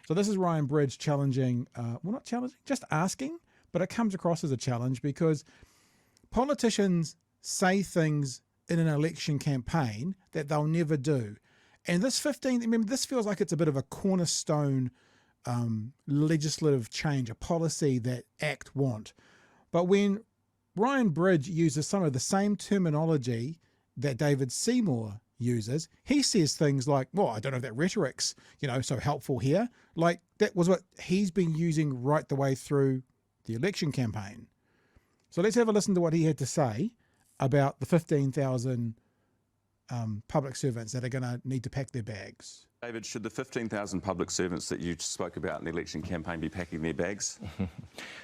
So this is Ryan Bridge challenging, not challenging, just asking, but it comes across as a challenge because politicians say things in an election campaign that they'll never do. And this this feels like it's a bit of a cornerstone legislative change, a policy that ACT want. But when Ryan Bridge uses some of the same terminology that David Seymour uses, he says things like, well, I don't know if that rhetoric's, so helpful here. Like that was what he's been using right the way through the election campaign. So let's have a listen to what he had to say about the 15,000 public servants that are going to need to pack their bags. David, should the 15,000 public servants that you spoke about in the election campaign be packing their bags?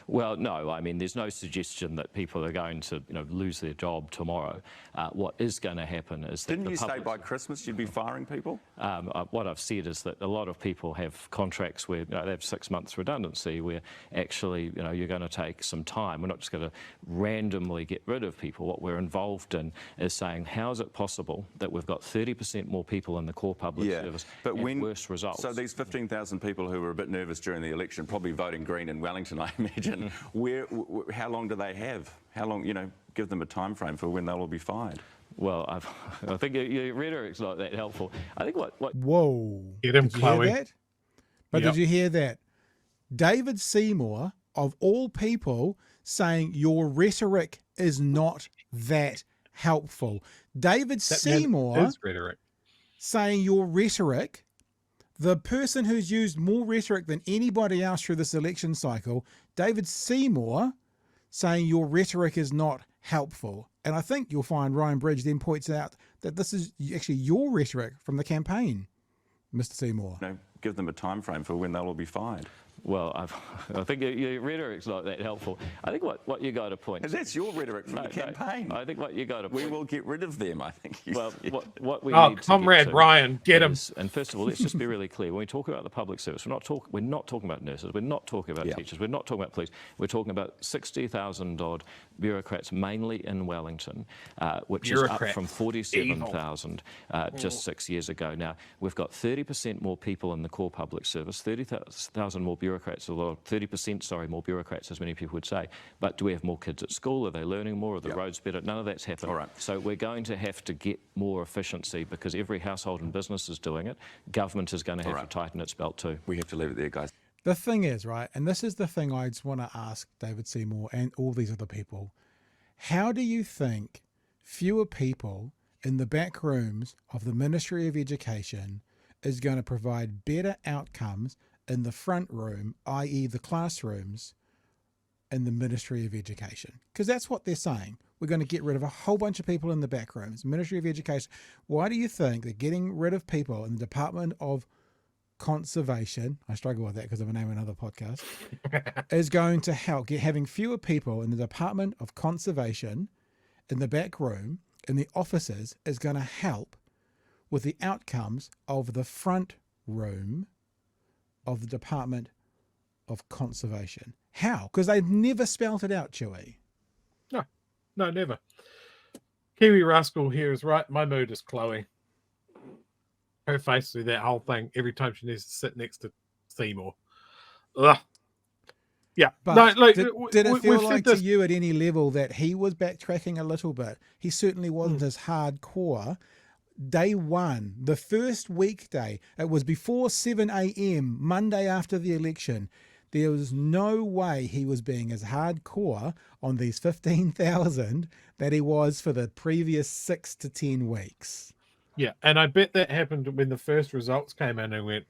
Well, no. I mean, there's no suggestion that people are going to, lose their job tomorrow. What is going to happen is that Didn't you say by Christmas you'd be firing people? What I've said is that a lot of people have contracts where they have 6 months redundancy, where actually, you're going to take some time. We're not just going to randomly get rid of people. What we're involved in is saying, how is it possible that we've got 30% more people in the core public service? But worse results. So these 15,000 people who were a bit nervous during the election, probably voting Green in Wellington, I imagine. How long do they have? How long? Give them a time frame for when they'll all be fired. Well, I think your rhetoric's not that helpful. I think what Whoa! Get him, did you hear Chloe. that? But Did you hear that? David Seymour, of all people, saying your rhetoric is not that helpful. David Seymour is rhetoric. Saying your rhetoric, the person who's used more rhetoric than anybody else through this election cycle, David Seymour, saying your rhetoric is not helpful. And I think you'll find Ryan Bridge then points out that this is actually your rhetoric from the campaign, Mr. Seymour. Give them a time frame for when they'll all be fired. Well, I think your rhetoric's not that helpful. I think what you got to point. And that's your rhetoric from the campaign. I think what you got to point. We will get rid of them, I think. Well, what we need to Comrade get to Ryan, get him. And first of all, let's just be really clear. When we talk about the public service, we're not talking about nurses. We're not talking about teachers. We're not talking about police. We're talking about 60,000 odd bureaucrats, mainly in Wellington, which is up from 47,000 just 6 years ago. Now, we've got 30% more people in the core public service, 30,000 more bureaucrats, or 30%, more bureaucrats, as many people would say. But do we have more kids at school? Are they learning more? Are the roads better? None of that's happened. All right. So we're going to have to get more efficiency because every household and business is doing it. Government is going to have to tighten its belt too. We have to leave it there, guys. The thing is, right, and this is the thing I just want to ask David Seymour and all these other people. How do you think fewer people in the back rooms of the Ministry of Education is going to provide better outcomes in the front room, i.e. the classrooms in the Ministry of Education? Because that's what they're saying. We're going to get rid of a whole bunch of people in the back rooms. Ministry of Education. Why do you think that getting rid of people in the Department of Conservation, I struggle with that because of a name of another podcast, is going to help having fewer people in the Department of Conservation in the back room, in the offices, is going to help with the outcomes of the front room of the Department of Conservation? How? Because they've never spelt it out, Chewy. No, never. Kiwi Rascal here is right. My mood is Chloe. Her face through that whole thing every time she needs to sit next to Seymour. Ugh. Yeah. But no, did it feel like to you at any level that he was backtracking a little bit? He certainly wasn't as hardcore. Day one, the first weekday, it was before 7 a.m, Monday after the election. There was no way he was being as hardcore on these 15,000 that he was for the previous 6 to 10 weeks. Yeah, and I bet that happened when the first results came in and went,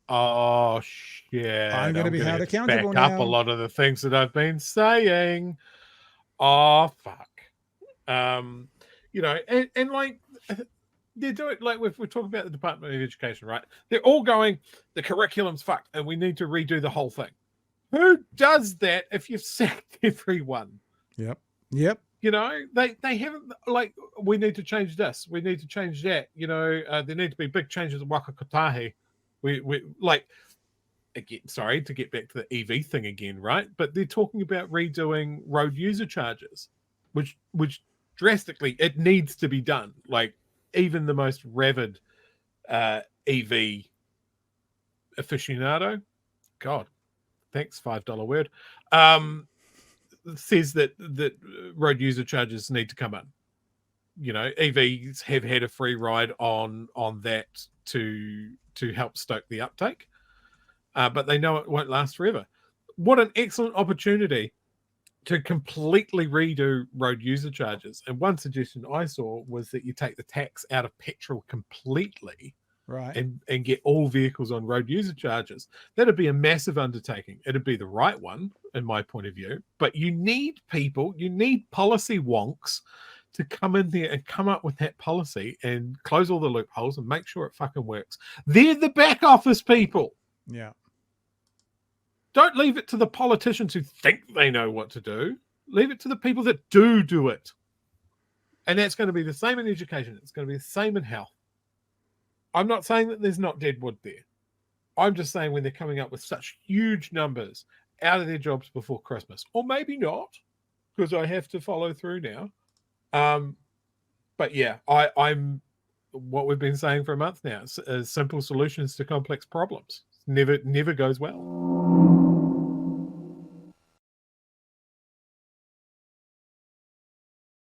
oh, shit. I'm going to be held accountable back now. up a lot of the things that I've been saying. Oh, fuck. And like... They're doing, like we're talking about the Department of Education, right? They're all going, the curriculum's fucked and we need to redo the whole thing. Who does that if you've sacked everyone? Yep. They haven't, like, we need to change this. We need to change that. There need to be big changes at Waka Kotahi. We like, again, sorry to get back to the EV thing again, right? But they're talking about redoing road user charges, which drastically, it needs to be done. Like, even the most rabid EV aficionado God, thanks, $5 word, says that road user charges need to come in. You know, EVs have had a free ride on that to help stoke the uptake, but they know it won't last forever. What an excellent opportunity to completely redo road user charges. And one suggestion I saw was that you take the tax out of petrol completely, Right. and get all vehicles on road user charges. That'd be a massive undertaking. It'd be the right one, in my point of view. But you need people, you need policy wonks to come in there and come up with that policy and close all the loopholes and make sure it fucking works. They're the back office people. Yeah. Don't leave it to the politicians who think they know what to do. Leave it to the people that do it. And that's going to be the same in education. It's going to be the same in health. I'm not saying that there's not dead wood there. I'm just saying when they're coming up with such huge numbers out of their jobs before Christmas, or maybe not, because I have to follow through now. But yeah, I'm what we've been saying for a month now. Simple solutions to complex problems. Never goes well.